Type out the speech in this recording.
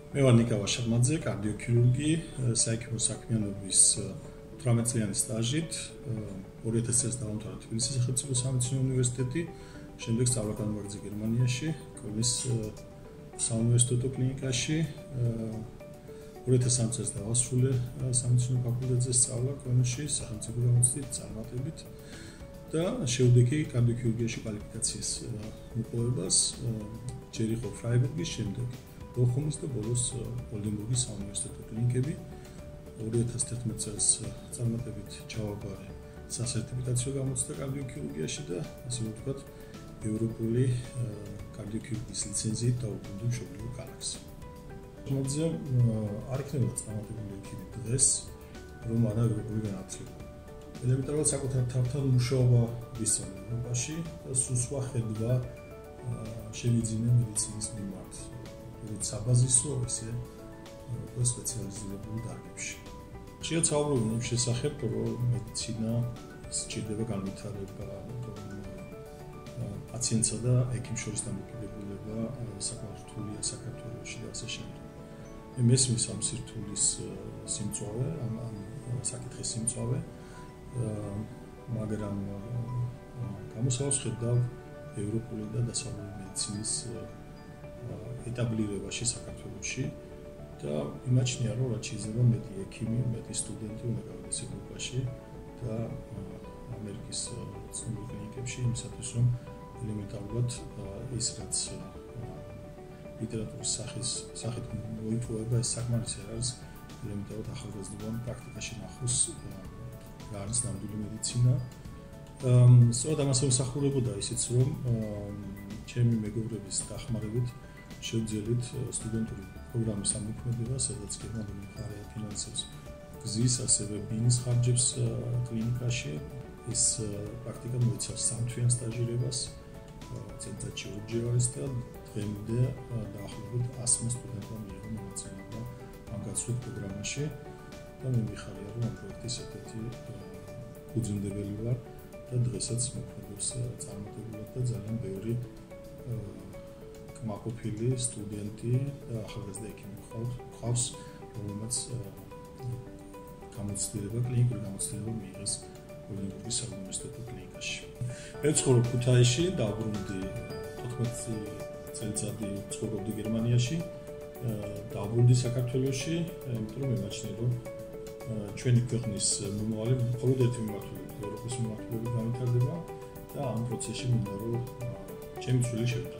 მე ვარ ნიკა ვაშარმაძე, კარდიოქირურგი, საექიმო საქმიანობის 18 წლიანი სტაჟით, 2000 წელს დაამთავრა თბილისის სახელმწიფო სამედიცინო უნივერსიტეტი, შემდეგ სწავლა განმაგრძე გერმანიაში, კოლნის საუნივერსიტეტო კლინიკაში, 2003 წელს დავასრულე სამედიცინო ფაკულტეტზე სწავლა კოლნში, სახელმწიფო გამოცდილებით წარმატებით და შეუდეგი კარდიოქირურგიაში კვალიფიკაციის მოპოვებას, ჯერ იყო ფრაიბურგის, შემდეგ ბოხუმის და ბოლოს ოლდენბურგის საუნივერსიტეტო კლინიკები. 2011 წელს წარმატებით ჩავაბარე სასერტიფიკაციო გამოცდა კარდიოქირურგიაში და ასე ვთქვათ, ევროპული კარდიოქირურგიის ლიცენზიით დაუბრუნდი მშობლიურ ქალაქს. მოძე არ იქნებოდა წარმატებული ექიმი დღეს, რომ არა ევროპული განათლება. ელემენტარულად საკუთარ თავთან მუშაობა ვისწავლე ევროპაში და სულ ხედვა შევიძინე მედიცინის მიმართ. როგორც საბაზისო, ისე სპეციალიზირებულ დარგებში. ხშირად საუბრობენ იმ შესახებ, რომ მედიცინა სჭირდება განვითარება, პაციენტსა და ექიმს შორის დამოკიდებულება საკმაოდ რთულია საქართველოში და ასე შემდეგ. მე მესმის ამ სირთულის სიმწვავე, ამ საკითხის სიმწვავე, მაგრამ გამოსავალს ხედავ ევროპული და დასავლური მედიცინის ეტაბლირებაში საქართველოში და იმაჩნია, რომ რაც შეიძლება მეტი ექიმი, მეტი სტუდენტი უნდა გავიდეს ევროპაში და ამერიკის ცნობილ კლინიკებში იმისათვის, რომ ელემენტარულად ის რაც ლიტერატურის სახით მოიპოვება, ეს საკმარისი არ არის ელემენტარულად ახალგაზრდობამ პრაქტიკაში ნახოს რა არის ნამდვილი მედიცინა. სწორედ ამას ემსახურებოდა ისიც, რომ ჩემი მეგობრების დახმარებით შევძელით სტუდენტური პროგრამის ამოქმედება, სადაც გერმანული მხარე აფინანსებს გზის, ასევე ბინის ხარჯებს კლინიკაში. ეს პრაქტიკა მოიცავს 3 თვიან სტაჟირებას, წელიწადში 2 ჯერ და დღემდე დაახლოებით 100 სტუდენტმა მიიღო მონაწილეობა ამ გაცვლით პროგრამაში და მე მიხარია, რომ ამ პროექტის ერთ-ერთი ფუძემდებელი ვარ და დღესაც მოქმედებს წარმატებულად და ძალიან ბევრი კმაყოფილი სტუდენტი და ახალგაზრდა ექიმი გვყავს, რომელმაც გამოცდილება, კლინიკური გამოცდილება მიიღეს ოლდენბურგის საუნივერსიტეტო კლინიკაში. მე ვცხოვრობ ქუთაისში, დავბრუნდი 14 წელიწადი ცხოვრობდი გერმანიაში, დავბრუნდი საქართველოში, იმიტომ რომ მემაჩნია, რომ ჩვენი ქვეყნის მომავალი მხოლოდ ერთი მიმართულებით, ევროპის მიმართულებით განვითარდება და ამ პროცესში მინდა რომ ჩემი წვლილი შევიტანო.